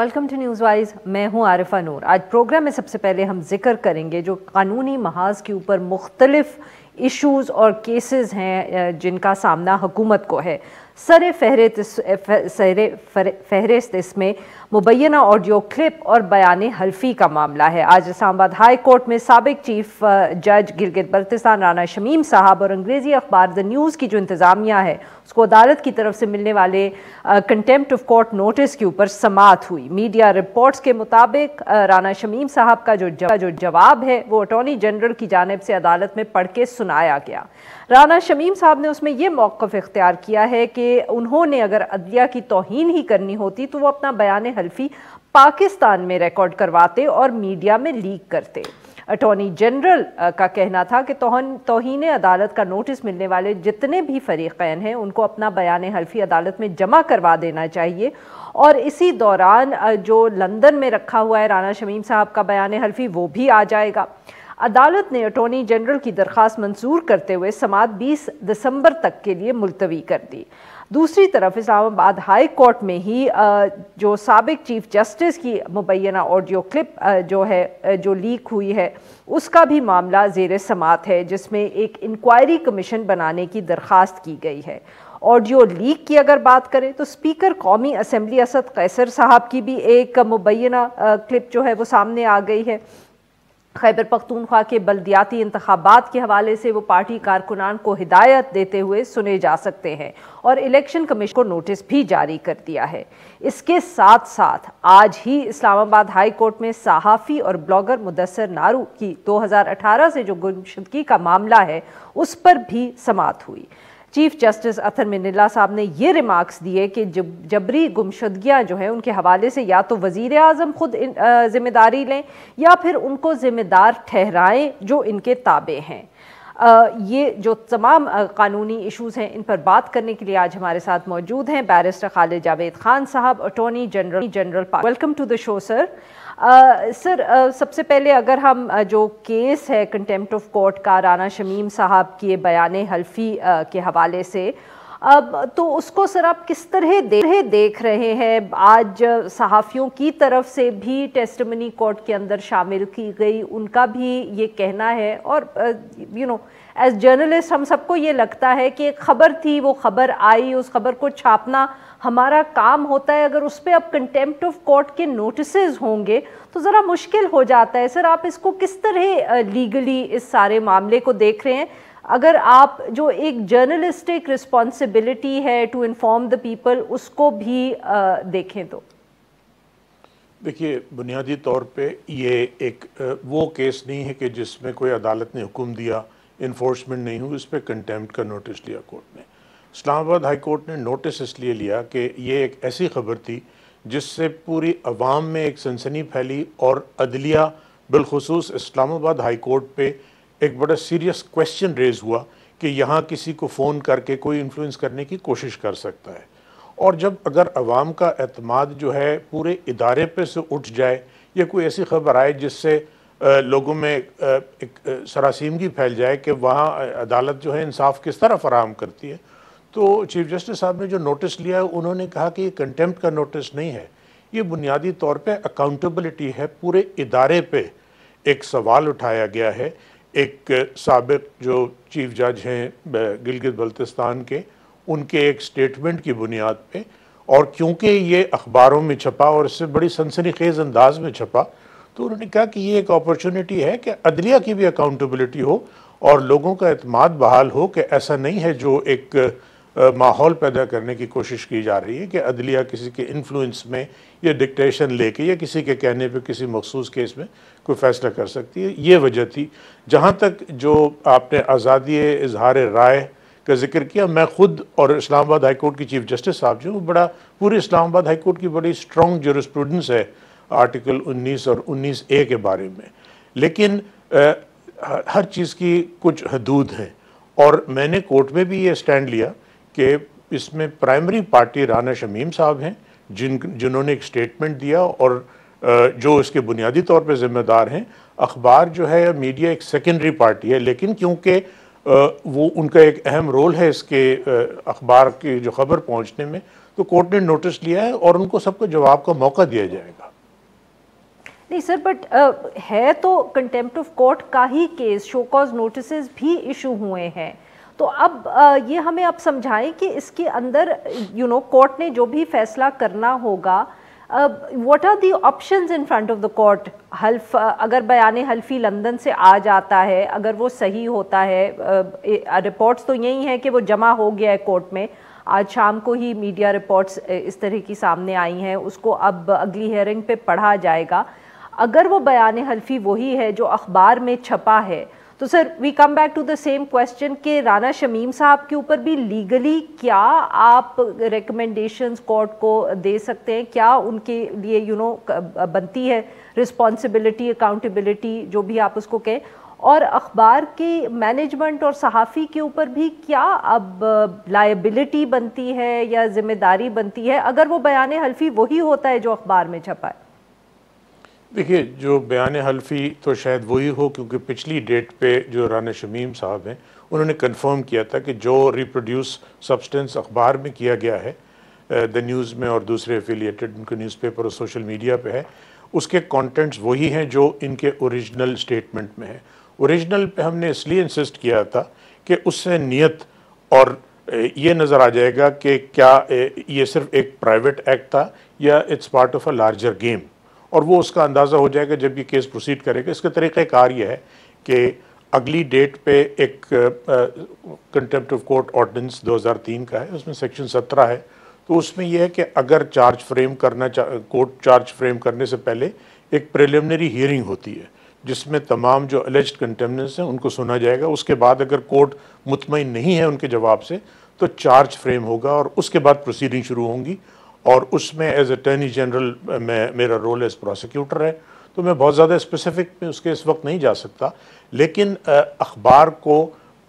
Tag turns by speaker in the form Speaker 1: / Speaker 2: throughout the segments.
Speaker 1: Welcome to news wise, मैं हूं आरिफा नूर। आज प्रोग्राम में सबसे पहले हम जिक्र करेंगे जो कानूनी महाज के ऊपर मुख्तलिफ इश्यूज़ और केसेस हैं जिनका सामना हुकूमत को है। सर फहरिस्त इसमें मुबैना ऑडियो क्लिप और बयान हल्फी का मामला है। आज इस्लामाबाद हाई कोर्ट में साबिक चीफ जज गिलगित बल्तिस्तान राना शमीम साहब और अंग्रेज़ी अखबार द न्यूज़ की जो इंतज़ामिया है उसको अदालत की तरफ से मिलने वाले कंटेम्प्ट ऑफ कोर्ट नोटिस के ऊपर समाअत हुई। मीडिया रिपोर्ट्स के मुताबिक राना शमीम साहब का जो जवाब है वो अटॉर्नी जनरल की जानिब से अदालत में पढ़ के सुनाया गया। राना शमीम साहब ने उसमें ये मौक़िफ़ इख्तियार किया है कि उन्होंने अगर अदलिया की तौहीन ही करनी होती तो वो अपना बयान हल्फी पाकिस्तान में रिकॉर्ड करवाते और मीडिया में लीक करते। अटॉर्नी जनरल का कहना था कि तौहीन अदालत का नोटिस मिलने वाले जितने भी फरीक़ैन हैं उनको अपना बयान हल्फी अदालत में जमा करवा देना चाहिए। और इसी दौरान जो लंदन में रखा हुआ है राना शमीम साहब का बयान हल्फी वो भी आ जाएगा। अदालत ने अटॉर्नी जनरल की दरख्वास्त मंजूर करते हुए समाअत 20 दिसंबर तक के लिए मुलतवी कर दी। दूसरी तरफ इस्लामाबाद हाई कोर्ट में ही जो साबिक चीफ जस्टिस की मुबैना ऑडियो क्लिप जो लीक हुई है उसका भी मामला ज़ेर समाअत है, जिसमें एक इंक्वायरी कमीशन बनाने की दरख्वास्त की गई है। ऑडियो लीक की अगर बात करें तो स्पीकर कौमी असम्बली असद कैसर साहब की भी एक मुबैना क्लिप जो है वो सामने आ गई है। खैबर पख्तूनख्वा के बल्दियाती इंतखाबात के हवाले से वो पार्टी कारकुनान को हिदायत देते हुए सुने जा सकते हैं और इलेक्शन कमीशन को नोटिस भी जारी कर दिया है। इसके साथ साथ आज ही इस्लामाबाद हाई कोर्ट में सहाफ़ी और ब्लॉगर मुदस्सर नारू की 2018 से जो गुमशुदगी का मामला है उस पर भी समाअत हुई। चीफ जस्टिस अतर मिनिल्ला साहब ने ये रिमार्क्स दिए कि जबरी गुमशुदगियाँ जो हैं उनके हवाले से या तो वज़ीर आज़म खुद ज़िम्मेदारी लें या फिर उनको ज़िम्मेदार ठहराएं जो इनके ताबे हैं। ये जो तमाम कानूनी इश्यूज़ हैं इन पर बात करने के लिए आज हमारे साथ मौजूद हैं बैरिस्टर खालिद जावेद खान साहब, attorney general. Welcome to the show sir. Sir सबसे पहले अगर हम जो केस है कंटेम्प्ट ऑफ कोर्ट का राना शमीम साहब के बयान हल्फी के हवाले से, अब तो उसको सर आप किस तरह देख रहे हैं? आज सहाफ़ियों की तरफ से भी टेस्टिमनी कोर्ट के अंदर शामिल की गई, उनका भी ये कहना है और एज जर्नलिस्ट हम सबको ये लगता है कि एक ख़बर थी, वो ख़बर आई, उस ख़बर को छापना हमारा काम होता है। अगर उस पर अब कंटेम्प्ट ऑफ कोर्ट के नोटिसेज होंगे तो ज़रा मुश्किल हो जाता है। सर आप इसको किस तरह लीगली इस सारे मामले को देख रहे हैं? अगर आप जो एक जर्नलिस्टिक रिस्पॉन्सिबिलिटी है टू इन्फॉर्म द पीपल उसको भी देखें तो।
Speaker 2: देखिए, बुनियादी तौर पे ये एक वो केस नहीं है कि जिसमें कोई अदालत ने हुक्म दिया, इन्फोर्समेंट नहीं हुई, उस पर कंटेम्प्ट का नोटिस लिया कोर्ट ने। इस्लामाबाद हाई कोर्ट ने नोटिस इसलिए लिया कि ये एक ऐसी खबर थी जिससे पूरी अवाम में एक सनसनी फैली और अदलिया बिलखुसूस इस्लामाबाद हाई कोर्ट पे एक बड़ा सीरियस क्वेश्चन रेज़ हुआ कि यहाँ किसी को फ़ोन करके कोई इन्फ्लुएंस करने की कोशिश कर सकता है। और जब अगर अवाम का एतमाद जो है पूरे इदारे पे से उठ जाए या कोई ऐसी खबर आए जिससे लोगों में एक सरासीमगी फैल जाए कि वहाँ अदालत जो है इंसाफ किस तरह फराहम करती है, तो चीफ जस्टिस साहब ने जो नोटिस लिया उन्होंने कहा कि ये कंटेम्प्ट का नोटिस नहीं है, ये बुनियादी तौर पे अकाउंटेबिलिटी है। पूरे इदारे पे एक सवाल उठाया गया है। एक साबिक जो चीफ जज हैं गिलगित बल्तिस्तान के, उनके एक स्टेटमेंट की बुनियाद पे, और क्योंकि ये अखबारों में छपा और इससे बड़ी सनसनीखेज़ अंदाज में छपा, तो उन्होंने कहा कि ये एक अपॉर्चुनिटी है कि अदलिया की भी अकाउंटेबिलिटी हो और लोगों का एतमाद बहाल हो कि ऐसा नहीं है जो एक माहौल पैदा करने की कोशिश की जा रही है कि अदलिया किसी के इन्फ्लुएंस में या डिक्टेशन लेके या किसी के कहने पे किसी मखसूस केस में कोई फ़ैसला कर सकती है। ये वजह थी। जहाँ तक जो आपने आज़ादी इजहार राय का जिक्र किया, मैं खुद और इस्लामाबाद हाई कोर्ट की चीफ जस्टिस साहब जो बड़ा पूरे इस्लामाबाद हाई कोर्ट की बड़ी स्ट्रॉन्ग जूरिस्प्रूडेंस है आर्टिकल 19 और 19A के बारे में, लेकिन हर चीज़ की कुछ हदूद हैं। और मैंने कोर्ट में भी ये स्टैंड लिया कि इसमें प्राइमरी पार्टी राना शमीम साहब हैं जिन्होंने एक स्टेटमेंट दिया और जो इसके बुनियादी तौर पे ज़िम्मेदार हैं। अखबार जो है, मीडिया एक सेकेंडरी पार्टी है, लेकिन क्योंकि वो उनका एक अहम रोल है इसके अखबार की जो खबर पहुंचने में, तो कोर्ट ने नोटिस लिया है और उनको सबको जवाब का मौका दिया जाएगा।
Speaker 1: नहीं सर, बट है तो कंटेम्प्ट ऑफ कोर्ट का ही केस, शो कॉज नोटिसेस भी इशू हुए हैं, तो अब ये हमें अब समझाएं कि इसके अंदर कोर्ट ने जो भी फैसला करना होगा, what are the options in front of the court. हल्फ, अगर बयान हल्फी लंदन से आ जाता है, अगर वो सही होता है, रिपोर्ट्स तो यही है कि वो जमा हो गया है कोर्ट में, आज शाम को ही मीडिया रिपोर्ट्स इस तरह की सामने आई हैं, उसको अब अगली हियरिंग पे पढ़ा जाएगा। अगर वो बयान हल्फी वही है जो अखबार में छपा है, तो sir we come back to the same question कि राना शमीम साहब के ऊपर भी लीगली क्या आप रिकमेंडेशंस कोर्ट को दे सकते हैं? क्या उनके लिए बनती है रिस्पॉन्सिबिलिटी, अकाउंटेबिलिटी, जो भी आप उसको कहें, और अखबार की मैनेजमेंट और सहाफ़ी के ऊपर भी क्या अब लायबिलिटी बनती है या जिम्मेदारी बनती है अगर वो बयान हल्फी वही होता है जो अखबार में छपा है?
Speaker 2: देखिए, जो बयान हल्फी तो शायद वही हो, क्योंकि पिछली डेट पे जो राना शमीम साहब हैं उन्होंने कंफर्म किया था कि जो रिप्रोड्यूस सब्सटेंस अखबार में किया गया है, द न्यूज़ में और दूसरे एफिलिएटेड उनके न्यूज़पेपर और सोशल मीडिया पे है, उसके कंटेंट्स वही हैं जो इनके ओरिजिनल स्टेटमेंट में है। ओरिजिनल पे हमने इसलिए इंसिस्ट किया था कि उससे नियत और ये नज़र आ जाएगा कि क्या ये सिर्फ एक प्राइवेट एक्ट था या it's part of a larger game, और वो उसका अंदाज़ा हो जाएगा जब ये केस प्रोसीड करेगा। इसका तरीक़ाकार ये है कि अगली डेट पे एक कंटेम्प्ट ऑफ कोर्ट ऑर्डिनेंस 2003 का है, उसमें सेक्शन 17 है, तो उसमें यह है कि अगर चार्ज फ्रेम करना, कोर्ट चार्ज फ्रेम करने से पहले एक प्रिलिमिनरी हियरिंग होती है जिसमें तमाम जो एलिज्ड कंटेमिनेंट्स हैं उनको सुना जाएगा। उसके बाद अगर कोर्ट मुतमईन नहीं है उनके जवाब से तो चार्ज फ्रेम होगा और उसके बाद प्रोसीडिंग शुरू होंगी, और उसमें एज अटॉर्नी जनरल मेरा रोल एज प्रोसिक्यूटर है, तो मैं बहुत ज़्यादा स्पेसिफिक में उसके इस वक्त नहीं जा सकता, लेकिन अखबार को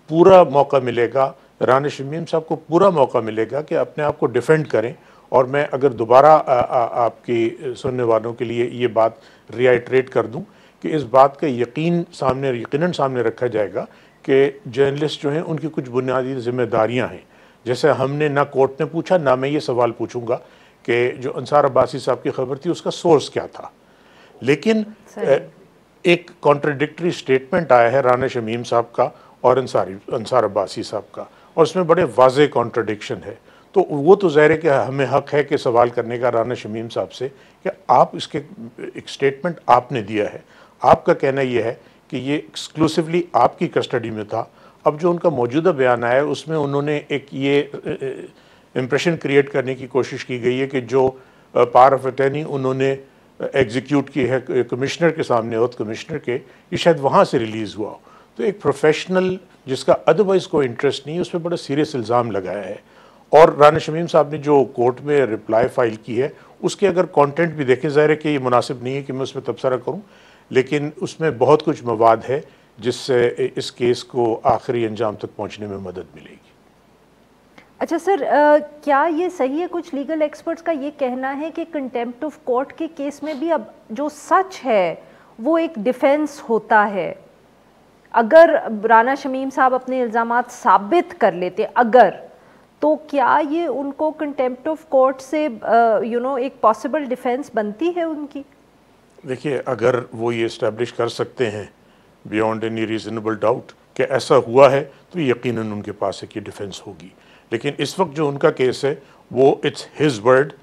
Speaker 2: पूरा मौका मिलेगा, राना शमीम साहब को पूरा मौका मिलेगा कि अपने आप को डिफेंड करें। और मैं अगर दोबारा आपकी सुनने वालों के लिए ये बात रिआइट्रेट कर दूं कि इस बात का यकीनन सामने रखा जाएगा कि जर्नलिस्ट जो हैं उनकी कुछ बुनियादी जिम्मेदारियां हैं। जैसे हमने ना कोर्ट ने पूछा, ना मैं ये सवाल पूछूंगा कि जो अंसार अब्बासी साहब की खबर थी उसका सोर्स क्या था, लेकिन एक कॉन्ट्रडिक्टरी स्टेटमेंट आया है राना शमीम साहब का और अंसार अब्बासी साहब का, और उसमें बड़े वाज़े कॉन्ट्रडिक्शन है। तो वो तो ज़ाहिर है कि हमें हक है कि सवाल करने का राना शमीम साहब से कि आप इसके एक स्टेटमेंट आपने दिया है, आपका कहना यह है कि ये एक्सक्लूसिवली आपकी कस्टडी में था। अब जो उनका मौजूदा बयान आया है उसमें उन्होंने एक ये इम्प्रेशन क्रिएट करने की कोशिश की गई है कि जो पावर ऑफ अटॉर्नी उन्होंने एग्जीक्यूट की है कमिश्नर के सामने, और कमिश्नर के, ये शायद वहाँ से रिलीज़ हुआ हो। तो एक प्रोफेशनल जिसका अदरवाइज़ कोई इंटरेस्ट नहीं है उस पर बड़ा सीरियस इल्ज़ाम लगाया है। और राना शमीम साहब ने जो कोर्ट में रिप्लाई फाइल की है उसके अगर कंटेंट भी देखें, ज़ाहिर है कि ये मुनासिब नहीं है कि मैं उसमें तबसरा करूं, लेकिन उसमें बहुत कुछ मवाद है जिससे इस केस को आखिरी अंजाम तक पहुंचने में मदद मिलेगी।
Speaker 1: अच्छा सर, क्या ये सही है, कुछ लीगल एक्सपर्ट्स का ये कहना है कि कंटेम्प्ट ऑफ कोर्ट के केस में भी अब जो सच है वो एक डिफेंस होता है? अगर राना शमीम साहब अपने इल्ज़ामात साबित कर लेते अगर, तो क्या ये उनको कंटेम्प्ट ऑफ कोर्ट से एक पॉसिबल डिफेंस बनती है उनकी?
Speaker 2: देखिए, अगर वो ये इस्टेब्लिश कर सकते हैं बियॉन्ड एनी रीजनेबल डाउट कि ऐसा हुआ है, तो यकीनन उनके पास एक ये डिफेंस होगी। लेकिन इस वक्त जो उनका केस है वो it's his word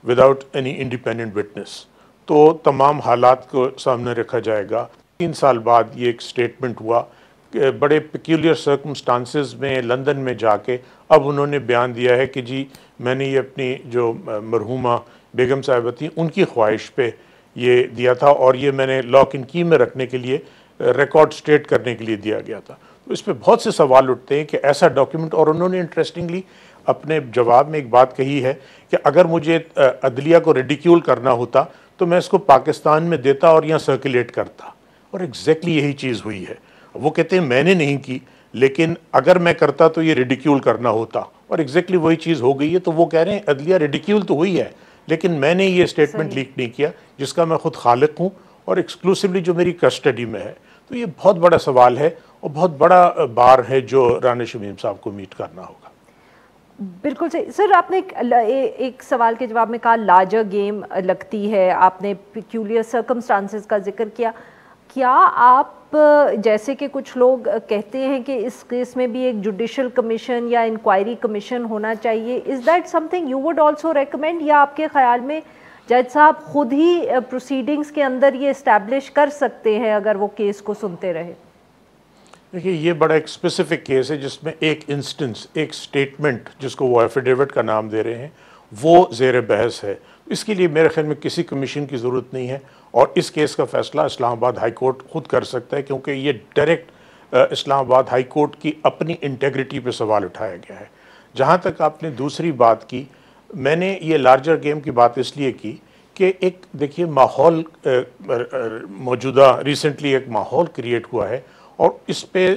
Speaker 2: without any independent witness, तो तमाम हालात को सामने रखा जाएगा। 3 साल बाद ये एक स्टेटमेंट हुआ, बड़े पिक्यूलियर सर्कमस्टांसेस में लंदन में जाके अब उन्होंने बयान दिया है कि जी मैंने ये अपनी जो मरहूमा बेगम साहिबा थी उनकी ख्वाहिश पे ये दिया था, और ये मैंने लॉक इन की में रखने के लिए, रिकॉर्ड स्टेट करने के लिए दिया गया था। तो इस पर बहुत से सवाल उठते हैं कि ऐसा डॉक्यूमेंट, और उन्होंने इंटरेस्टिंगली अपने जवाब में एक बात कही है कि अगर मुझे अदलिया को रिडिक्यूल करना होता तो मैं इसको पाकिस्तान में देता और यहाँ सर्कुलेट करता, और एग्जैक्टली यही चीज़ हुई है। वो कहते हैं मैंने नहीं की, लेकिन अगर मैं करता तो ये रिडिक्यूल करना होता, और एग्जैक्टली वही चीज़ हो गई है। तो वो कह रहे हैं अदलिया रिडिक्यूल तो हुई है, लेकिन मैंने ये स्टेटमेंट लीक नहीं किया जिसका मैं खुद खालिक हूँ, और एक्सक्लूसिवली जो मेरी कस्टडी में है। तो ये बहुत बड़ा सवाल है और बहुत बड़ा बार है जो राना शमीम साहब को मीट करना होगा।
Speaker 1: बिल्कुल सही सर, आपने एक सवाल के जवाब में कहा लार्जर गेम लगती है, आपने पिक्यूलियर सर्कमस्टांसेस का जिक्र किया। क्या आप जैसे कि कुछ लोग कहते हैं कि इस केस में भी एक जुडिशल कमीशन या इंक्वायरी कमीशन होना चाहिए, is that something you would also recommend, या आपके ख्याल में जज साहब खुद ही प्रोसीडिंग्स के अंदर ये इस्टेब्लिश कर सकते हैं अगर वो केस को सुनते रहे?
Speaker 2: देखिए, ये बड़ा एक स्पेसिफिक केस है जिसमें एक इंस्टेंस, एक स्टेटमेंट जिसको वो एफिडेविट का नाम दे रहे हैं, वो ज़ेर बहस है। इसके लिए मेरे ख्याल में किसी कमीशन की ज़रूरत नहीं है और इस केस का फ़ैसला इस्लामाबाद हाई कोर्ट खुद कर सकता है, क्योंकि ये डायरेक्ट इस्लामाबाद हाई कोर्ट की अपनी इंटेग्रिटी पे सवाल उठाया गया है। जहाँ तक आपने दूसरी बात की, मैंने ये लार्जर गेम की बात इसलिए की कि एक देखिए माहौल मौजूदा रिसेंटली एक माहौल क्रिएट हुआ है और इस पे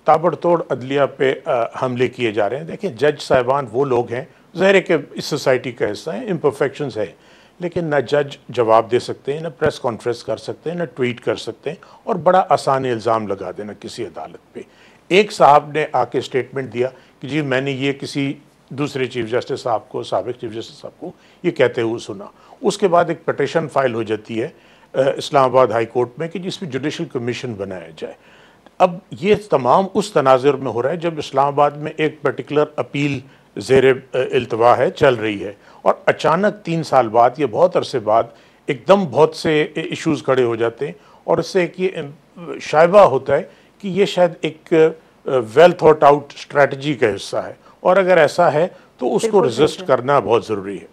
Speaker 2: ताबड़तोड़ अदलिया पे हमले किए जा रहे हैं। देखिए, जज साहिबान वो लोग हैं, ज़ाहिर है कि इस सोसाइटी का हिस्सा है, इम्परफेक्शंस है, लेकिन ना जज जवाब दे सकते हैं, ना प्रेस कॉन्फ्रेंस कर सकते हैं, ना ट्वीट कर सकते हैं और बड़ा आसान इल्ज़ाम लगा देना किसी अदालत पे। एक साहब ने आके स्टेटमेंट दिया कि जी मैंने ये किसी दूसरे चीफ जस्टिस साहब को, साबिक चीफ जस्टिस साहब को ये कहते हुए सुना। उसके बाद एक पटिशन फाइल हो जाती है इस्लामाबाद हाई कोर्ट में कि जिसमें जुडिशल कमीशन बनाया जाए। अब ये तमाम उस तनाज़ुर में हो रहा है जब इस्लामाबाद में एक पर्टिकुलर अपील ज़ेर इल्तवा है, चल रही है, और अचानक 3 साल बाद, ये बहुत अरसे बाद, एकदम बहुत से इश्यूज़ खड़े हो जाते हैं और इससे एक ये शायबा होता है कि ये शायद एक वेल थॉट आउट स्ट्रैटेजी का हिस्सा है, और अगर ऐसा है तो उसको रेजिस्ट करना बहुत ज़रूरी है।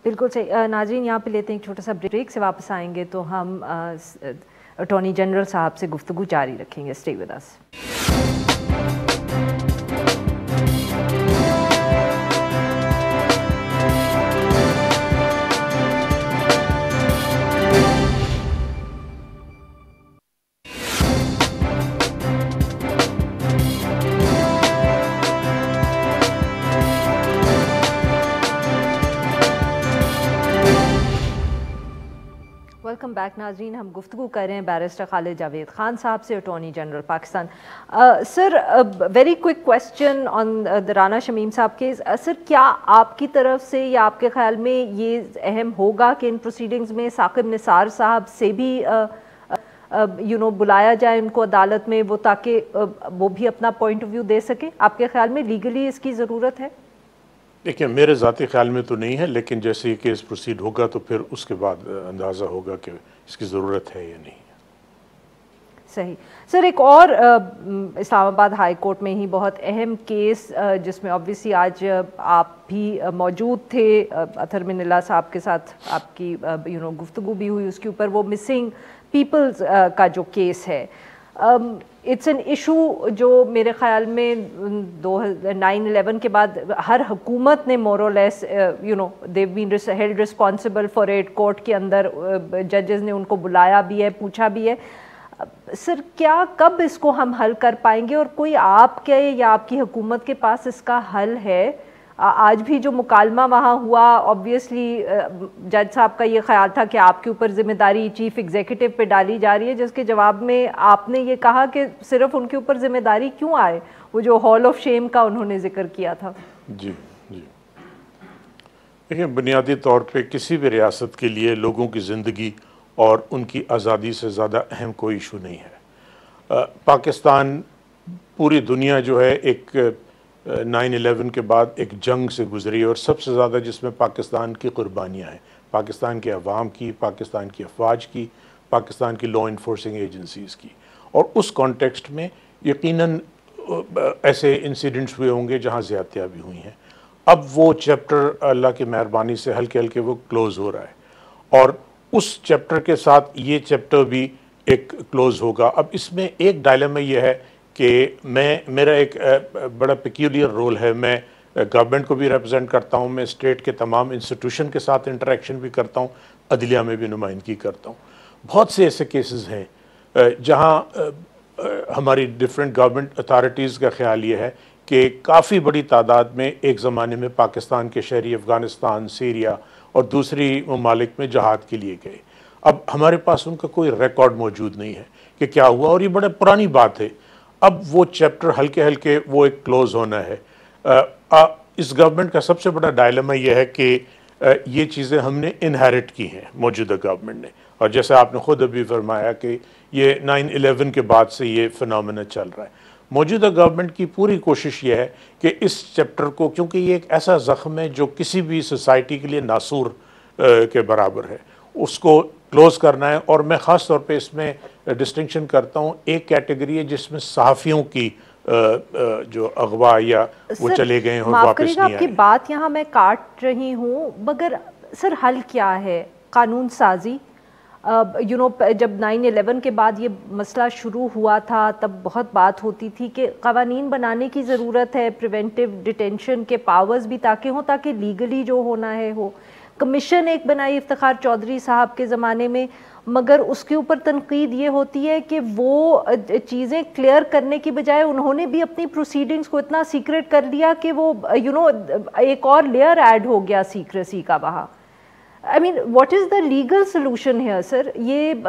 Speaker 1: बिल्कुल सही। नाज़रीन, यहाँ पे लेते हैं एक छोटा सा ब्रेक, से वापस आएंगे तो हम अटॉर्नी जनरल साहब से गुफ्तगू जारी रखेंगे। Stay with us. Welcome back नाज़रीन, हम गुफ्तगू कर रहे हैं बैरिस्टर खालिद जावेद खान साहब से, attorney general Pakistan. Sir, very quick question on the Rana Shamim साहब केस। सर, क्या आपकी तरफ से या आपके ख्याल में ये अहम होगा कि इन प्रोसीडिंग्स में साकिब निसार साहब से भी बुलाया जाए उनको अदालत में, वो ताकि वो भी अपना पॉइंट ऑफ व्यू दे सके? आपके ख्याल में लीगली इसकी ज़रूरत है?
Speaker 2: देखिए, मेरे ज़ाती ख्याल में तो नहीं है, लेकिन जैसे ये केस प्रोसीड होगा तो फिर उसके बाद अंदाज़ा होगा कि इसकी ज़रूरत है या नहीं।
Speaker 1: सही। सर, एक और इस्लामाबाद हाई कोर्ट में ही बहुत अहम केस जिसमें ऑब्वियसली आज आप भी मौजूद थे, अथर मिनल्ला साहब के साथ आपकी गुफ्तगू भी हुई उसके ऊपर, वो मिसिंग पीपल्स का जो केस है। इट्स एन इशू जो मेरे ख्याल में 9/11 के बाद हर हुकूमत ने मोर और less they've been held responsible for it. Court के अंदर जजेस ने उनको बुलाया भी है, पूछा भी है। सर, क्या कब इसको हम हल कर पाएंगे, और कोई आपके या आपकी हुकूमत के पास इसका हल है? आज भी जो मुकालमा वहाँ हुआ, ऑब्वियसली जज साहब का ये ख्याल था कि आपके ऊपर जिम्मेदारी चीफ एग्जीक्यूटिव पे डाली जा रही है, जिसके जवाब में आपने ये कहा कि सिर्फ उनके ऊपर जिम्मेदारी क्यों आए, वो जो हॉल ऑफ शेम का उन्होंने जिक्र किया था। जी
Speaker 2: जी, देखिए, बुनियादी तौर पे किसी भी रियासत के लिए लोगों की ज़िंदगी और उनकी आज़ादी से ज़्यादा अहम कोई इशू नहीं है। पाकिस्तान, पूरी दुनिया जो है एक 9/11 के बाद एक जंग से गुजरी, और सबसे ज़्यादा जिसमें पाकिस्तान की कुर्बानियाँ हैं, पाकिस्तान के अवाम की, पाकिस्तान की अफवाज की, पाकिस्तान की लॉ इन्फोर्सिंग एजेंसीज़ की। और उस कॉन्टेक्स्ट में यकीनन ऐसे इंसिडेंट्स हुए होंगे जहाँ ज़्यादतियाँ भी हुई हैं। अब वो चैप्टर अल्लाह की मेहरबानी से हल्के हल्के वो क्लोज़ हो रहा है, और उस चैप्टर के साथ ये चैप्टर भी एक क्लोज़ होगा। अब इसमें एक डायलेमा ये है कि मेरा एक बड़ा पेक्यूलियर रोल है, मैं गवर्नमेंट को भी रिप्रेजेंट करता हूँ, मैं स्टेट के तमाम इंस्टीट्यूशन के साथ इंटरेक्शन भी करता हूँ, अदलिया में भी नुमाइंदगी करता हूँ। बहुत से ऐसे केसेस हैं जहाँ हमारी डिफरेंट गवर्नमेंट अथॉरिटीज़ का ख्याल ये है कि काफ़ी बड़ी तादाद में एक ज़माने में पाकिस्तान के शहरी अफ़गानिस्तान, सीरिया और दूसरी ममालिक में जहाद के लिए गए। अब हमारे पास उनका कोई रिकॉर्ड मौजूद नहीं है कि क्या हुआ, और ये बड़ा पुरानी बात है। अब वो चैप्टर हल्के हल्के वो एक क्लोज होना है। इस गवर्नमेंट का सबसे बड़ा डायलेमा ये है कि ये चीज़ें हमने इनहेरिट की हैं मौजूदा गवर्नमेंट ने, और जैसे आपने ख़ुद अभी फरमाया कि ये 9/11 के बाद से ये फिनोमेना चल रहा है। मौजूदा गवर्नमेंट की पूरी कोशिश ये है कि इस चैप्टर को, क्योंकि ये एक ऐसा ज़ख्म है जो किसी भी सोसाइटी के लिए नासूर के बराबर है, उसको क्लोज़ करना है। और मैं ख़ास तौर पे इसमें डिस्टिंक्शन करता हूँ, एक कैटेगरी है जिसमें सहाफ़ियों की जो अगवा या वो चले गए हैं और वापस नहीं आए।
Speaker 1: आपकी बात यहाँ मैं काट रही हूँ, मगर सर हल क्या है? कानून साजी, जब 9/11 के बाद ये मसला शुरू हुआ था तब बहुत बात होती थी कि कवानीन बनाने की ज़रूरत है, प्रिवेंटिव डिटेंशन के पावर्स भी ताकि हों, ताकि लीगली जो होना है हो। कमीशन एक बनाई इफ्तिखार चौधरी साहब के ज़माने में, मगर उसके ऊपर तनकीद ये होती है कि वो चीज़ें क्लियर करने की बजाय उन्होंने भी अपनी प्रोसीडिंग्स को इतना सीक्रेट कर लिया कि वो एक और लेयर ऐड हो गया सीक्रेसी का वहाँ। I mean what is the legal solution है सर? ये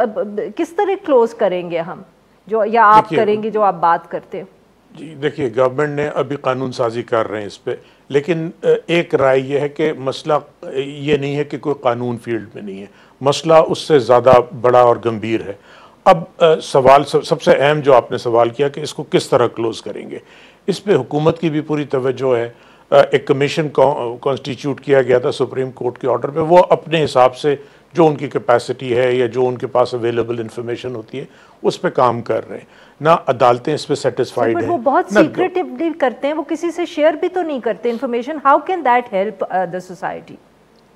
Speaker 1: किस तरह क्लोज करेंगे हम, जो या आप करेंगे जो आप बात करते हैं?
Speaker 2: जी देखिए, गवर्नमेंट ने अभी कानून साजी कर रहे हैं इस पे, लेकिन एक राय ये है कि मसला ये नहीं है कि कोई कानून फील्ड में नहीं है, मसला उससे ज़्यादा बड़ा और गंभीर है। अब सवाल सबसे अहम जो आपने सवाल किया कि इसको किस तरह क्लोज करेंगे, इस पे हुकूमत की भी पूरी तवज्जो है। एक कमीशन कॉन्स्टिट्यूट किया गया था सुप्रीम कोर्ट के ऑर्डर पे, वो अपने हिसाब से जो उनकी कैपेसिटी है या जो उनके पास अवेलेबल इंफॉर्मेशन होती है उस पर काम कर रहे हैं। ना अदालतें इस पे सेटिस्फाइड हैं,
Speaker 1: वो बहुत सीक्रेटिवली करते हैं, वो किसी से शेयर भी तो नहीं करते information. How can that help the society?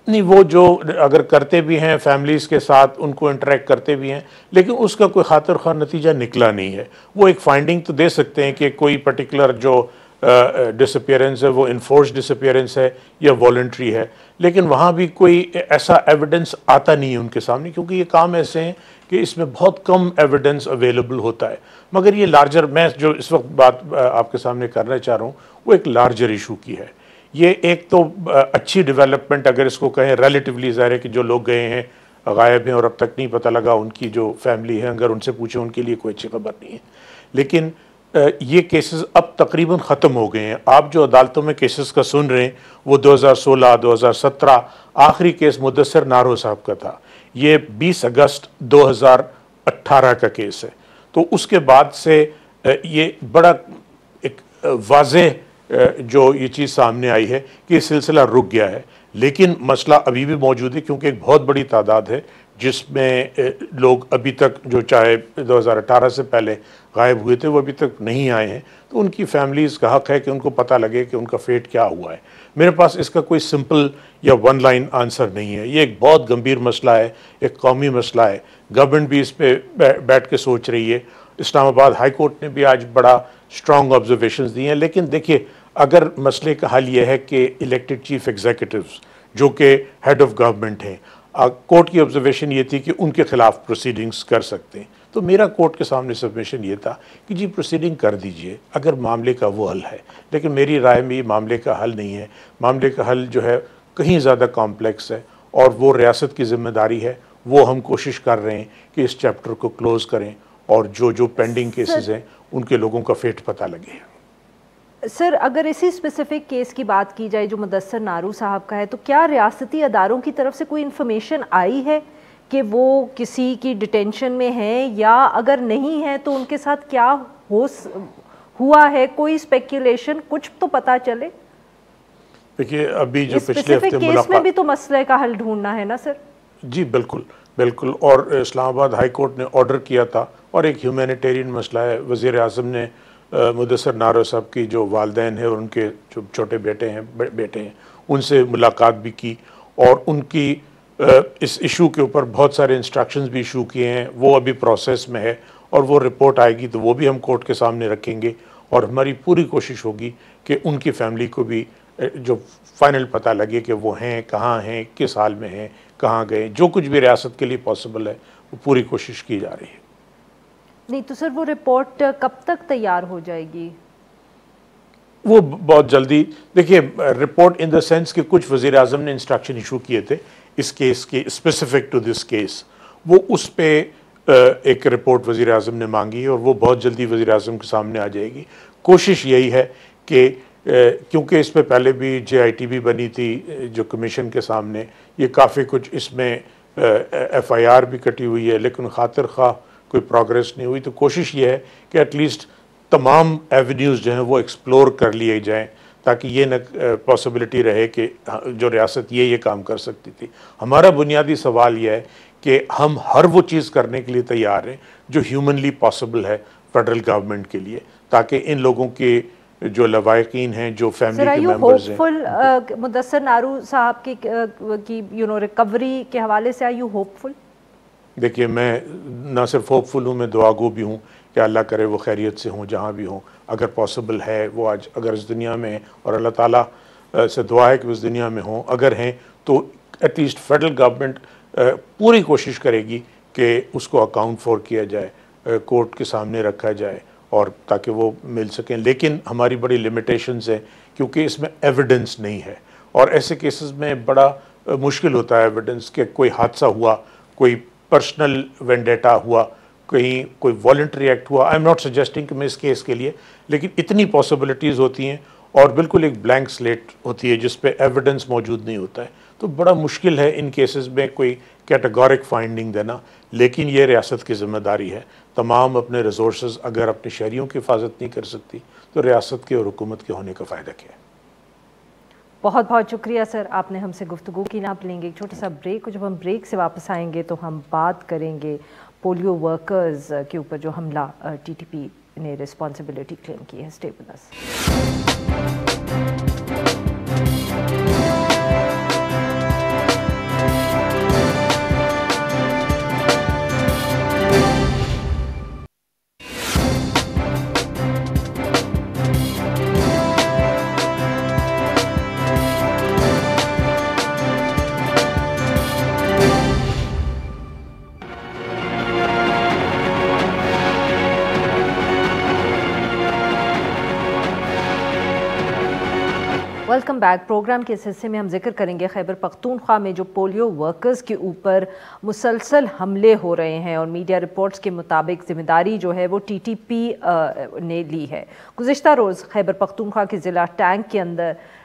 Speaker 2: नहीं, वो जो अगर करते भी हैं फैमिलीज़ के साथ, उनको इंटरेक्ट करते भी हैं, लेकिन उसका कोई खातिर ख्वाह नतीजा निकला नहीं है। वो एक फाइंडिंग तो दे सकते हैं कि कोई पर्टिकुलर जो डिसअपियरेंस है वो इन्फोर्स डिसअपियरेंस है या वॉलंटरी है, लेकिन वहाँ भी कोई ऐसा एविडेंस आता नहीं है उनके सामने, क्योंकि ये काम ऐसे हैं कि इसमें बहुत कम एविडेंस अवेलेबल होता है। मगर ये लार्जर, मैं जो इस वक्त बात आपके सामने करना चाह रहा हूँ वो एक लार्जर इशू की है। ये एक तो अच्छी डेवलपमेंट अगर इसको कहें रिलेटिवली, ज़ाहिर है कि जो लोग गए हैं गायब हैं और अब तक नहीं पता लगा, उनकी जो फैमिली है अगर उनसे पूछें उनके लिए कोई अच्छी खबर नहीं है। लेकिन ये केसेस अब तकरीबन ख़त्म हो गए हैं। आप जो अदालतों में केसेस का सुन रहे हैं वो 2016, 2017, आखिरी केस मुदस्सिर नारो साहब का था, ये 20 अगस्त 2018 का केस है। तो उसके बाद से ये बड़ा एक वाज़ेह जो ये चीज़ सामने आई है कि ये सिलसिला रुक गया है, लेकिन मसला अभी भी मौजूद है, क्योंकि एक बहुत बड़ी तादाद है जिसमें लोग अभी तक, जो चाहे 2018 से पहले गायब हुए थे, वो अभी तक नहीं आए हैं। तो उनकी फैमिलीज़ का हक़ है कि उनको पता लगे कि उनका फेट क्या हुआ है। मेरे पास इसका कोई सिंपल या वन लाइन आंसर नहीं है। ये एक बहुत गंभीर मसला है, एक कौमी मसला है। गवर्नमेंट भी इस पर बैठ के सोच रही है। इस्लामाबाद हाई कोर्ट ने भी आज बड़ा स्ट्रॉन्ग ऑब्जर्वेशंस दिए हैं। लेकिन देखिए, अगर मसले का हल ये है कि इलेक्टेड चीफ एग्जीक्यूटिव्स जो कि हेड ऑफ गवर्नमेंट हैं, कोर्ट की ऑब्जर्वेशन ये थी कि उनके खिलाफ प्रोसीडिंग्स कर सकते हैं, तो मेरा कोर्ट के सामने सबमिशन ये था कि जी प्रोसीडिंग कर दीजिए अगर मामले का वो हल है। लेकिन मेरी राय में ये मामले का हल नहीं है। मामले का हल जो है कहीं ज़्यादा कॉम्प्लेक्स है और वो रियासत की जिम्मेदारी है। वो हम कोशिश कर रहे हैं कि इस चैप्टर को क्लोज़ करें और जो जो पेंडिंग केसेस हैं उनके लोगों का फेट पता लगे।
Speaker 1: सर, अगर इसी स्पेसिफिक केस की बात की जाए जो मुदस्सिर नारू साहब का है, तो क्या रियासती अदारों की तरफ से कोई इन्फॉर्मेशन आई है कि वो किसी की डिटेंशन में हैं, या अगर नहीं है तो उनके साथ क्या हुआ है? कोई स्पेक्यूलेशन, कुछ तो पता चले।
Speaker 2: देखिए, अभी जो पिछले हफ्ते
Speaker 1: केस में भी तो मसले का हल ढूंढना है ना सर?
Speaker 2: जी बिल्कुल बिल्कुल। और इस्लामाबाद हाई कोर्ट ने ऑर्डर किया था, और एक ह्यूमैनिटेरियन मसला है। वज़ीर आज़म ने मुदस्सिर नारो साहब की जो वालिदैन है और उनके जो छोटे बेटे हैं उनसे मुलाकात भी की, और उनकी इस इशू के ऊपर बहुत सारे इंस्ट्रक्शंस भी इशू किए हैं। वो अभी प्रोसेस में है और वो रिपोर्ट आएगी तो वो भी हम कोर्ट के सामने रखेंगे। और हमारी पूरी कोशिश होगी कि उनकी फैमिली को भी जो फाइनल पता लगे कि वो हैं, कहाँ हैं, किस हाल में हैं, कहाँ गए। जो कुछ भी रियासत के लिए पॉसिबल है वो पूरी कोशिश की जा रही है।
Speaker 1: नहीं तो सर, वो रिपोर्ट कब तक तैयार हो जाएगी?
Speaker 2: वो बहुत जल्दी। देखिए, रिपोर्ट इन द सेंस कि कुछ वज़ीर आज़म ने इंस्ट्रक्शन इशू किए थे इस केस के, स्पेसिफिक टू दिस केस, वो उस पर एक रिपोर्ट वज़ीर आज़म ने मांगी है और वो बहुत जल्दी वज़ीर आज़म के सामने आ जाएगी। कोशिश यही है कि क्योंकि इस पर पहले भी JIT भी बनी थी जो कमीशन के सामने, ये काफ़ी कुछ इसमें FIR भी कटी हुई है लेकिन खातिर खा कोई प्रोग्रेस नहीं हुई। तो कोशिश ये है कि एटलीस्ट तमाम एवेन्यूज़ जो हैं वो एक्सप्लोर कर लिए जाएँ ताकि ये न पॉसिबिलिटी रहे कि जो रियासत ये काम कर सकती थी। हमारा बुनियादी सवाल यह है कि हम हर वो चीज़ करने के लिए तैयार हैं जो ह्यूमनली पॉसिबल है फेडरल गवर्नमेंट के लिए, ताकि इन लोगों के जो लवाकिन हैं, जो फैमिली के मेंबर्स हैं।
Speaker 1: मुदस्सर नारू साहब की रिकवरी के हवाले से आर यू होपफुल? देखिए,
Speaker 2: मैं ना सिर्फ होपफुल हूँ, मैं दुआगो भी हूँ कि अल्लाह करे वो खैरियत से हों जहाँ भी हों। अगर पॉसिबल है वो आज अगर इस दुनिया में, और अल्लाह ताला से दुआ है कि उस दुनिया में हों, अगर हैं तो एटलीस्ट फेडरल गवर्नमेंट पूरी कोशिश करेगी कि उसको अकाउंट फॉर किया जाए, कोर्ट के सामने रखा जाए और ताकि वो मिल सकें। लेकिन हमारी बड़ी लिमिटेशंस है क्योंकि इसमें एविडेंस नहीं है और ऐसे केसेस में बड़ा मुश्किल होता है एविडेंस कि कोई हादसा हुआ, कोई पर्सनल वेंडेटा हुआ, कहीं कोई वॉलंटरी एक्ट हुआ। आई एम नॉट सजेस्टिंग कि मैं इस केस के लिए, लेकिन इतनी पॉसिबिलिटीज़ होती हैं और बिल्कुल एक ब्लैंक स्लेट होती है जिस पे एविडेंस मौजूद नहीं होता है। तो बड़ा मुश्किल है इन केसेस में कोई कैटेगोरिक फाइंडिंग देना, लेकिन ये रियासत की ज़िम्मेदारी है। तमाम अपने रिसोर्स अगर अपने शहरियों की हिफाजत नहीं कर सकती तो रियासत के और हुकूमत के होने का फ़ायदा क्या है।
Speaker 1: बहुत बहुत शुक्रिया सर, आपने हमसे गुफ्तगू की। ना आप लेंगे एक छोटा सा ब्रेक, जब हम ब्रेक से वापस आएंगे तो हम बात करेंगे पोलियो वर्कर्स के ऊपर जो हमला TTP ने रिस्पॉन्सिबिलिटी क्लेम की है। Stay with us. Welcome back. Programme के इस हिस्से में हम जिक्र करेंगे खैबर पख्तूनख्वा में जो पोलियो वर्कर्स के ऊपर मुसलसल हमले हो रहे हैं और मीडिया रिपोर्ट्स के मुताबिक जिम्मेदारी जो है वो TTP ने ली है। गुज़िश्ता रोज़ खैबर पख्तूनख्वा के ज़िला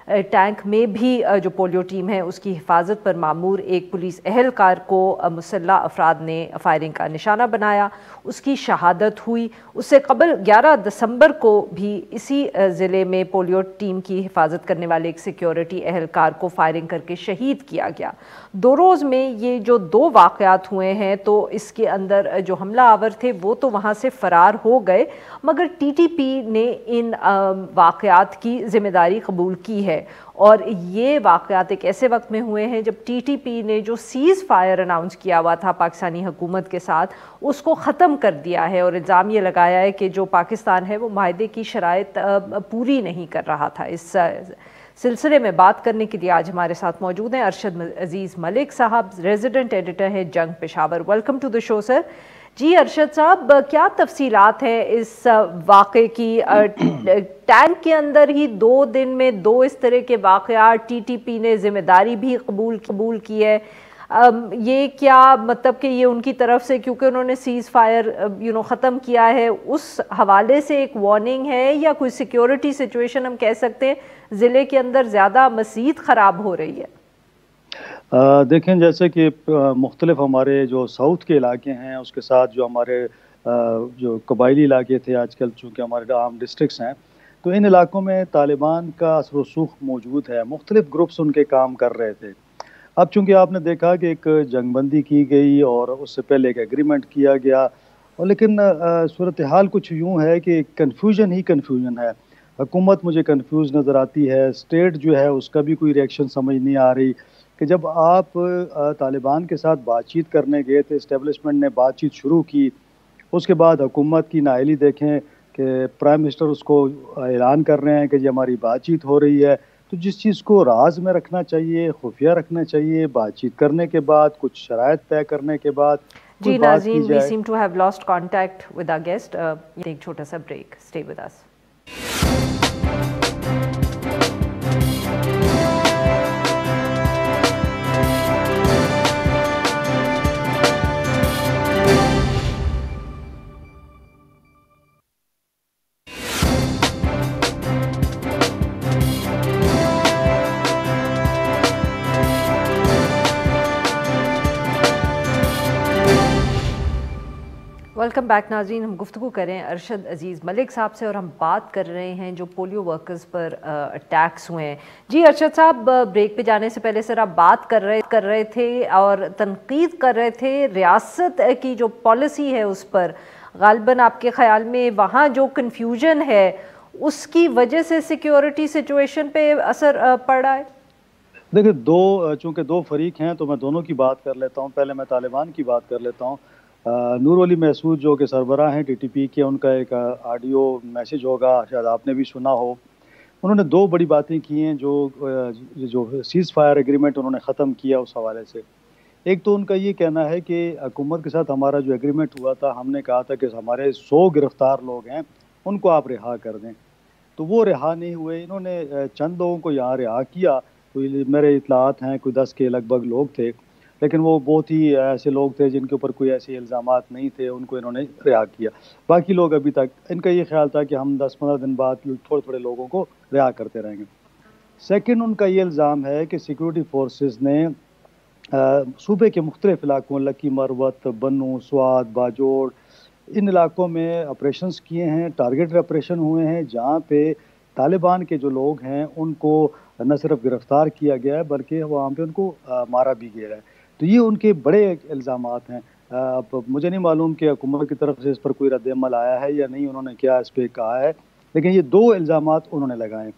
Speaker 1: टैंक में भी जो पोलियो टीम है उसकी हिफाजत पर मामूर एक पुलिस एहलकार को मुसल्लह अफराद ने फायरिंग का निशाना बनाया, उसकी शहादत हुई। उससे कबल 11 दिसंबर को भी इसी ज़िले में पोलियो टीम की हिफाजत करने वाले एक सिक्योरिटी एहलकार को फायरिंग करके शहीद किया गया। 2 रोज़ में ये जो 2 वाक़यात हुए हैं तो इसके अंदर जो हमला आवर थे वो तो वहाँ से फ़रार हो गए, मगर TTP ने इन वाक़यात की ज़िम्मेदारी कबूल की है। और ये वाक़यात एक ऐसे वक्त में हुए हैं जब TTP ने जो सीज़ फायर अनाउंस किया हुआ था पाकिस्तानी हुकूमत के साथ उसको ख़त्म कर दिया है और इल्ज़ाम ये लगाया है कि जो पाकिस्तान है वो माहदे की शराइत पूरी नहीं कर रहा था। इस सिलसिले में बात करने के लिए आज हमारे साथ मौजूद हैं अरशद अजीज़ मलिक साहब, रेजिडेंट एडिटर हैं Jang Peshawar. Welcome to the show sir. जी अरशद साहब, क्या तफसीलात हैं इस वाक़े की? टैंक के अंदर ही 2 दिन में 2 इस तरह के वाक़यात, TTP ने ज़िम्मेदारी भी कबूल की है। ये क्या मतलब कि ये उनकी तरफ से क्योंकि उन्होंने सीज़ फायर ख़त्म किया है उस हवाले से एक वार्निंग है, या कोई सिक्योरिटी सिचुएशन हम कह सकते हैं ज़िले के अंदर ज़्यादा मज़ीद ख़राब हो रही है?
Speaker 3: देखें, जैसे कि मुख्तलिफ हमारे जो साउथ के इलाके हैं उसके साथ जो हमारे जो कबायली इलाके थे आजकल चूँकि हमारे आर्म डिस्ट्रिक्ट्स हैं, तो इन इलाकों में तालिबान का असर रसूख मौजूद है। मुख्तलिफ ग्रुप्स उनके काम कर रहे थे। अब चूँकि आपने देखा कि एक जंगबंदी की गई और उससे पहले एक एग्रीमेंट किया गया, और लेकिन सूरत हाल कुछ यूँ है कि कन्फ्यूजन ही कन्फ्यूजन है। हुकूमत मुझे कन्फ्यूज नज़र आती है, स्टेट जो है उसका भी कोई रिएक्शन समझ नहीं आ रही कि जब आप तालिबान के साथ बातचीत करने गए थे, इस्टेब्लिशमेंट ने बातचीत शुरू की, उसके बाद हुकूमत की नाअहली देखें कि प्राइम मिनिस्टर उसको ऐलान कर रहे हैं कि जी हमारी बातचीत हो रही है। तो जिस चीज़ को राज में रखना चाहिए, खुफिया रखना चाहिए, बातचीत करने के बाद, कुछ शराइत तय करने के बाद
Speaker 1: जी नाज़रीन, we seem to have lost contact with our guest. एक छोटा सा break, stay with us. Welcome back नाज़रीन। हम गुफ्तगू करें अरशद अजीज़ मलिक साहब से और हम बात कर रहे हैं जो पोलियो वर्कर्स पर अटैक्स हुए हैं। जी अरशद साहब, ब्रेक पे जाने से पहले सर आप बात कर रहे थे और तनकीद कर रहे थे रियासत की जो पॉलिसी है उस पर। गालिबन आपके ख्याल में वहाँ जो कन्फ्यूजन है उसकी वजह से सिक्योरिटी सिचुएशन पे असर पड़ रहा है?
Speaker 3: देखिए, चूँकि दो फरीक हैं तो मैं दोनों की बात कर लेता हूँ। पहले मैं तालिबान की बात कर लेता हूँ। नूर अली महसूद जो कि सरबराह हैं टीटीपी के, उनका एक ऑडियो मैसेज होगा, शायद आपने भी सुना हो। उन्होंने दो बड़ी बातें की हैं जो सीज़ फायर एग्रीमेंट उन्होंने ख़त्म किया उस हवाले से। एक तो उनका ये कहना है कि हुकूमत के साथ हमारा जो एग्रीमेंट हुआ था, हमने कहा था कि हमारे 100 गिरफ्तार लोग हैं उनको आप रिहा कर दें, तो वो रिहा नहीं हुए। इन्होंने चंद लोगों को यहाँ रिहा किया। कोई मेरे इतलात हैं कोई 10 के लगभग लोग थे, लेकिन वो बहुत ही ऐसे लोग थे जिनके ऊपर कोई ऐसे इल्ज़ामात नहीं थे, उनको इन्होंने रिहा किया। बाकी लोग अभी तक, इनका ये ख्याल था कि हम 10-15 दिन बाद थोड़े थोड़े लोगों को रिहा करते रहेंगे। सेकंड, उनका ये इल्ज़ाम है कि सिक्योरिटी फोर्सेस ने सूबे के मुख्तलिफ इलाकों, लकी मरवत, बन्नू, स्वाद, बाजोड़, इन इलाकों में ऑपरेशंस किए हैं, टारगेटेड ऑपरेशन हुए हैं, जहाँ पे तालिबान के जो लोग हैं उनको न सिर्फ गिरफ़्तार किया गया है बल्कि वहाँ पे उनको मारा भी गया है। तो ये उनके बड़े इल्ज़ामात हैं। अब मुझे नहीं मालूम कि हुकूमत की तरफ से इस पर कोई रद्द-ए-अमल आया है या नहीं, उन्होंने क्या इस पर कहा है, लेकिन ये दो इल्ज़ामात उन्होंने लगाए।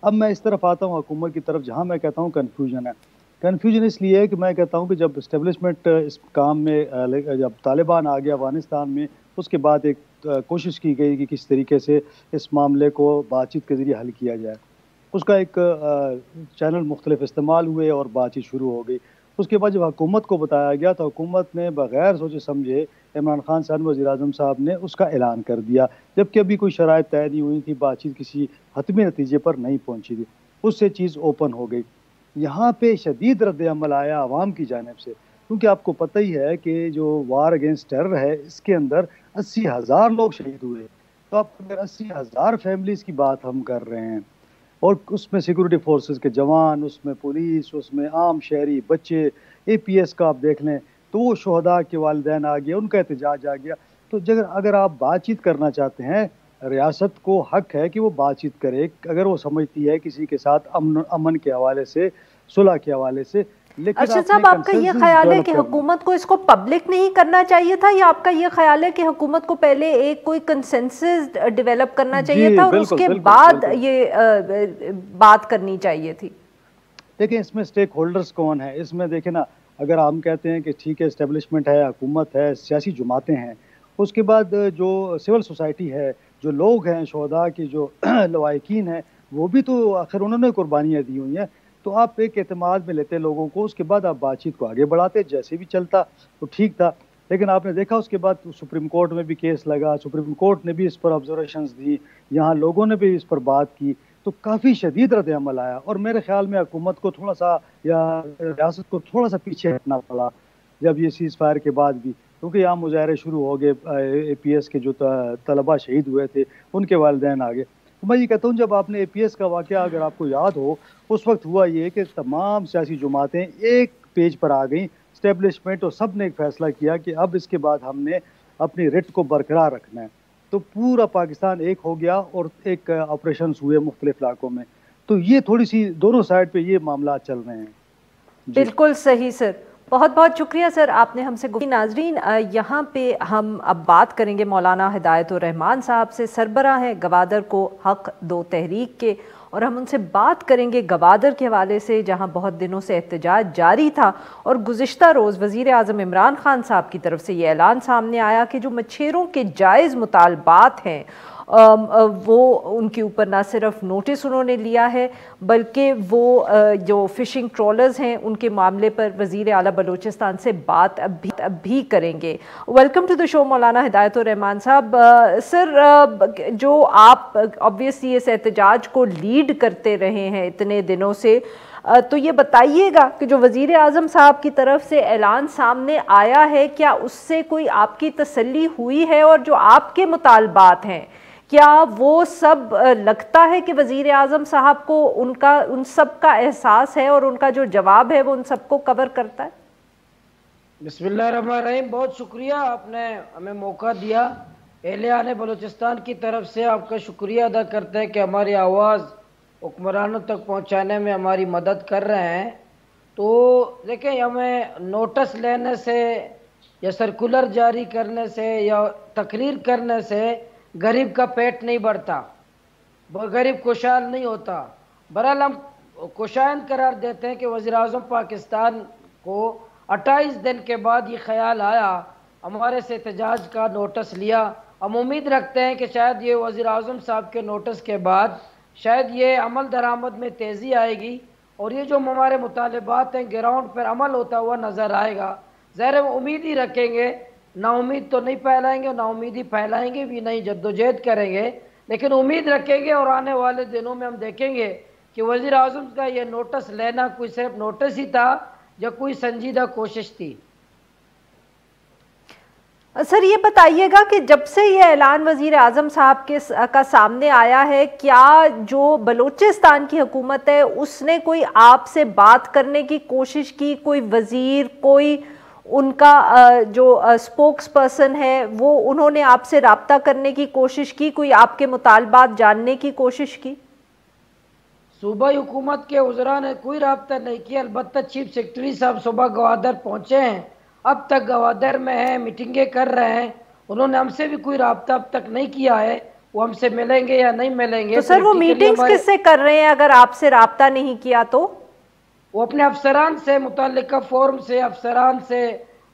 Speaker 3: अब मैं इस तरफ आता हूँ हुकूमत की तरफ, जहाँ मैं कहता हूँ कन्फ्यूजन है। कन्फ्यूजन इसलिए है कि मैं कहता हूँ कि जब इस्टेब्लिशमेंट इस काम में, जब तालिबान आ गया अफ़गानिस्तान में, उसके बाद एक कोशिश की गई कि किस तरीके से इस मामले को बातचीत के ज़रिए हल किया जाए। उसका एक चैनल मुख्तलिफ इस्तेमाल हुए और बातचीत शुरू हो गई। उसके बाद जब हुकूमत को बताया गया तो हुकूमत ने बग़ैर सोचे समझे, इमरान खान साहब वज़ीर-ए-आज़म साहब ने उसका ऐलान कर दिया, जबकि अभी कोई शराइत तय नहीं हुई थी, बातचीत किसी हतमी नतीजे पर नहीं पहुँची थी। उससे चीज़ ओपन हो गई। यहाँ पे शदीद रद्द-ए-अमल आया आवाम की जानिब से, क्योंकि आपको पता ही है कि जो वार अगेंस्ट टेरर है, इसके अंदर 80,000 लोग शहीद हुए। तो आप अगर 80,000 फैमिलीज़ की बात हम कर रहे हैं और उसमें सिक्योरिटी फोर्सेस के जवान, उसमें पुलिस, उसमें आम शहरी बच्चे, APS का आप देख लें, तो वो शोहदा के वालिदैन आ गए, उनका एहतजाज आ गया। तो अगर आप बातचीत करना चाहते हैं, रियासत को हक है कि वो बातचीत करे, अगर वो समझती है किसी के साथ अमन के हवाले से, सुलह के हवाले से। लेकिन
Speaker 1: अर्शद साहब, आपका ये ख्याल है कि हुकूमत को इसको पब्लिक नहीं करना चाहिए था, या आपका ये ख्याल है कि हुकूमत को पहले एक कोई कंसेंसस डेवलप करना चाहिए था और उसके बाद ये बात करनी चाहिए थी?
Speaker 3: देखिए, इसमें स्टेक होल्डर्स कौन है, इसमें देखें ना, अगर हम कहते हैं कि ठीक है इस्टेब्लिशमेंट है, हुकूमत है, सियासी जमातें हैं, उसके बाद जो सिविल सोसाइटी है, जो लोग हैं, शोहदा की जो लवाहिकीन हैं, वो भी तो आखिर उन्होंने कुर्बानियाँ दी हुई हैं। तो आप एक एतमाद में लेते लोगों को, उसके बाद आप बातचीत को आगे बढ़ाते, जैसे भी चलता तो ठीक था। लेकिन आपने देखा उसके बाद सुप्रीम कोर्ट में भी केस लगा, सुप्रीम कोर्ट ने भी इस पर ऑब्जर्वेशंस दी, यहाँ लोगों ने भी इस पर बात की, तो काफ़ी शदीद रद्द-ए-अमल आया। और मेरे ख्याल में हुकूमत को थोड़ा सा या रियासत को थोड़ा सा पीछे हटना पड़ा जब ये सीज़ फायर के बाद भी, क्योंकि यहाँ मुजाहरे शुरू हो गए, APS के जो तलबा शहीद हुए थे उनके वालिदैन आ गए। तो मैं ये कहता हूँ, जब आपने APS का वाक़या अगर आपको याद हो, उस वक्त हुआ ये कि तमाम सियासी जमातें एक पेज पर आ गईं, इस्टेब्लिशमेंट, और सब ने एक फ़ैसला किया कि अब इसके बाद हमने अपनी रिट को बरकरार रखना है। तो पूरा पाकिस्तान एक हो गया और एक ऑपरेशंस हुए मुख्तलिफ इलाकों में। तो ये थोड़ी सी दोनों साइड पे ये मामला चल रहे हैं।
Speaker 1: बिल्कुल सही सर, बहुत बहुत शुक्रिया सर, आपने हमसे नाज़रीन यहाँ पे हम अब बात करेंगे मौलाना हिदायतुर रहमान साहब से, सरबराह हैं गवादर को हक दो तहरीक के, और हम उनसे बात करेंगे गवादर के हवाले से, जहाँ बहुत दिनों से एहतजाज जारी था और गुज़िश्ता रोज़ वज़ीर आज़म इमरान खान साहब की तरफ से ये ऐलान सामने आया कि जो मच्छरों के जायज़ मुतालबात हैं वो उनके ऊपर ना सिर्फ नोटिस उन्होंने लिया है, बल्कि वो जो फ़िशिंग ट्रॉलर्स हैं उनके मामले पर वज़ीर आला बलूचिस्तान से बात अब भी करेंगे। वेलकम टू द शो मौलाना हिदायतुर रहमान साहब। सर, जो आप ऑब्वियसली इस एहतजाज को लीड करते रहे हैं इतने दिनों से, तो ये बताइएगा कि जो वज़ीर आज़म साहब की तरफ से ऐलान सामने आया है, क्या उससे कोई आपकी तसल्ली हुई है, और जो आपके मुतालबात हैं क्या वो सब लगता है कि वज़ीर आज़म साहब को उन सब का एहसास है और उनका जो जवाब है वो उन सबको कवर करता है?
Speaker 4: बिस्मिल्लाहिर्रहमानिर्रहीम। बहुत शुक्रिया, आपने हमें मौका दिया। एहले बलूचिस्तान की तरफ से आपका शुक्रिया अदा करते हैं कि हमारी आवाज़ हुक्मरानों तक पहुंचाने में हमारी मदद कर रहे हैं। तो देखिए, हमें नोटिस लेने से या सर्कुलर जारी करने से या तकरीर करने से गरीब का पेट नहीं भरता, गरीब खुशहाल नहीं होता। बहरहाल हम खुशाइन करार देते हैं कि वज़ीर-ए-आज़म पाकिस्तान को 28 दिन के बाद ये ख्याल आया, हमारे से एहतजाज का नोटिस लिया। हम उम्मीद रखते हैं कि शायद ये वज़ीर-ए-आज़म साहब के नोटिस के बाद शायद ये अमल दरामद में तेज़ी आएगी और ये जो हमारे मुतालबात हैं ग्राउंड पर अमल होता हुआ नज़र आएगा। ज़ाहिर है उम्मीद ही रखेंगे, नाउम्मीद तो नहीं फैलाएंगे, नाउम्मीदी फैलाएंगे भी नहीं, जद्दोजहद करेंगे, लेकिन उम्मीद रखेंगे और आने वाले दिनों में हम देखेंगे कि वज़ीर-ए-आज़म का ये नोटिस लेना कोई सिर्फ नोटिस ही था या कोई संजीदा कोशिश थी।
Speaker 1: सर ये बताइएगा कि जब से ये ऐलान वज़ीर आज़म साहब का सामने आया है, क्या जो बलूचिस्तान की हुकूमत है उसने कोई आपसे बात करने की कोशिश की? कोई वज़ीर, कोई उनका जो स्पोक्स पर्सन है वो उन्होंने आपसे राब्ता करने की कोशिश की? कोई आपके मुतालबात जानने की कोशिश की?
Speaker 4: सूबाई हुकूमत के उज़रा ने कोई राब्ता नहीं किया। अलबत्ता चीफ सेक्रेटरी साहब सुबह गवादर पहुँचे हैं, अब तक गवादर में हैं, मीटिंगें कर रहे हैं। उन्होंने हमसे भी कोई राब्ता अब तक नहीं किया है, वो हमसे मिलेंगे या नहीं मिलेंगे।
Speaker 1: तो सर वो मीटिंग्स किससे कर रहे हैं अगर आपसे राब्ता नहीं किया तो?
Speaker 4: वो अपने अफसरान से, मुतल्लिका फोरम से, अफसरान से,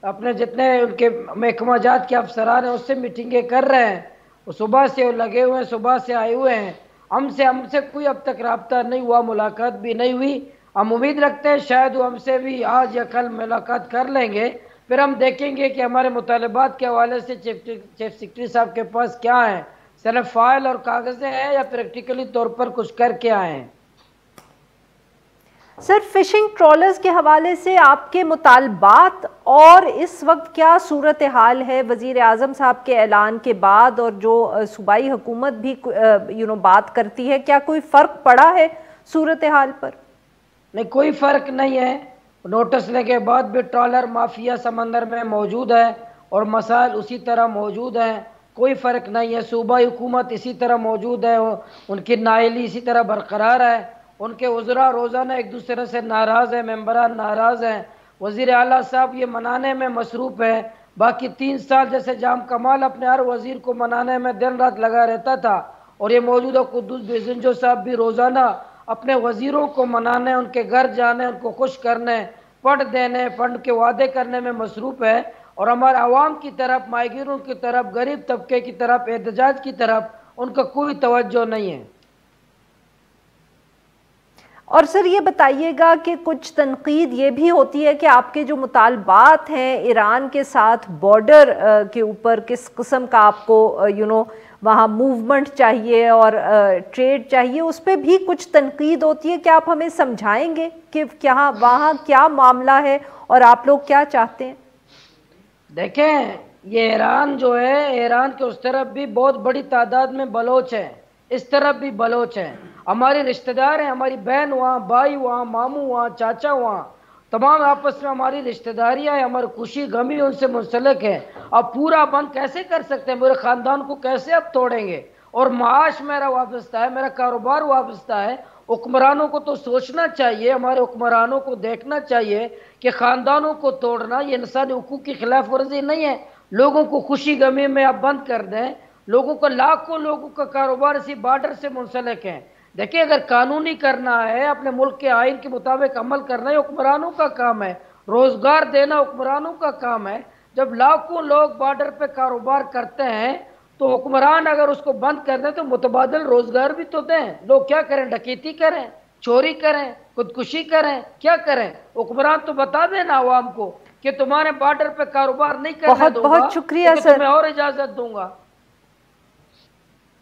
Speaker 4: अपने जितने उनके महकमा जात के अफसरान हैं उससे मीटिंगें कर रहे हैं। वो सुबह से लगे हुए हैं, सुबह से आए हुए हैं। हमसे कोई अब तक राब्ता नहीं हुआ, मुलाकात भी नहीं हुई। हम उम्मीद रखते हैं शायद वो हमसे भी आज या कल मुलाकात कर लेंगे, फिर हम देखेंगे कि हमारे मुतालबात के हवाले से चीफ सेक्रेटरी साहब के पास क्या है, सिर्फ फाइल और कागज़ें हैं या प्रैक्टिकली तौर पर कुछ करके आए हैं।
Speaker 1: सर फिशिंग ट्रॉलर्स के हवाले से आपके मुतालबात और इस वक्त क्या सूरत हाल है वज़ीर आज़म साहब के ऐलान के बाद, और जो सूबाई हुकूमत भी बात करती है, क्या कोई फ़र्क पड़ा है सूरत हाल पर?
Speaker 4: नहीं, कोई फ़र्क नहीं है। नोटिस लेने के बाद भी ट्रॉलर माफिया समंदर में मौजूद है और मसाइल उसी तरह मौजूद हैं, कोई फ़र्क नहीं है। सूबाई हुकूमत इसी तरह मौजूद है, उनकी नाइली इसी तरह बरकरार है। उनके उज़रा रोज़ाना एक दूसरे से नाराज़ हैं, मेंबरान नाराज़ हैं। वज़ीर आला साहब ये मनाने में मसरूफ़ है। बाकी 3 साल जैसे जाम कमाल अपने हर वज़ीर को मनाने में दिन रात लगा रहता था, और ये मौजूदा कुद्दूस बेज़ंजो साहब भी रोज़ाना अपने वज़ीरों को मनाने, उनके घर जाने, उनको खुश करने, फंड देने, फंड के वादे करने में मसरूफ़ है। और हमारे आवाम की तरफ, माहिगीरों की तरफ, गरीब तबके की तरफ, एहतजाज की तरफ उनका कोई तवज्जो नहीं है।
Speaker 1: और सर ये बताइएगा कि कुछ तनकीद ये भी होती है कि आपके जो मुतालबात हैं ईरान के साथ बॉर्डर के ऊपर, किस किस्म का आपको वहाँ मूवमेंट चाहिए और ट्रेड चाहिए, उस पर भी कुछ तनकीद होती है। क्या आप हमें समझाएंगे कि क्या वहाँ क्या मामला है और आप लोग क्या चाहते हैं?
Speaker 4: देखें, ये ईरान जो है, ईरान के उस तरफ भी बहुत बड़ी तादाद में बलोच हैं, इस तरफ भी बलोच हैं। हमारे रिश्तेदार हैं, हमारी बहन वहाँ, भाई वहाँ, मामू वहाँ, चाचा वहाँ, तमाम आपस में हमारी रिश्तेदारियाँ हैं, हमारी खुशी गमी उनसे मुंसलिक है। अब पूरा बंद कैसे कर सकते हैं? मेरे ख़ानदान को कैसे अब तोड़ेंगे? और माश मेरा वाबस्ता है, मेरा कारोबार वाबस्ता है। हुक्मरानों को तो सोचना चाहिए, हमारे हुक्मरानों को देखना चाहिए कि ख़ानदानों को तोड़ना ये इंसानी हुकूक की खिलाफ वर्जी नहीं है। लोगों को खुशी गमी में आप बंद कर दें, लोगों को, लाखों लोगों का कारोबार इसी बॉर्डर से मुंसलिक है। देखिए, अगर कानूनी करना है, अपने मुल्क के आइन के मुताबिक अमल करना है, हुक्मरानों का काम है। रोज़गार देना हुक्मरानों का काम है। जब लाखों लोग बॉर्डर पे कारोबार करते हैं तो हुक्मरान अगर उसको बंद कर दें तो मुतबादल रोज़गार भी तो दें। लोग क्या करें? डकैती करें, चोरी करें, खुदकुशी करें, क्या करें? हुक्मरान तो बता देना आवाम को कि तुम्हारे बॉर्डर पे कारोबार नहीं करने दूंगा,
Speaker 1: बहुत शुक्रिया सर,
Speaker 4: तुम्हें और इजाज़त दूंगा।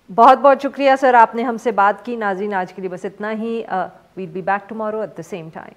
Speaker 1: बहुत बहुत शुक्रिया सर, आपने हमसे बात की। नाज़रीन, आज के लिए बस इतना ही। Will be back tomorrow at the same time.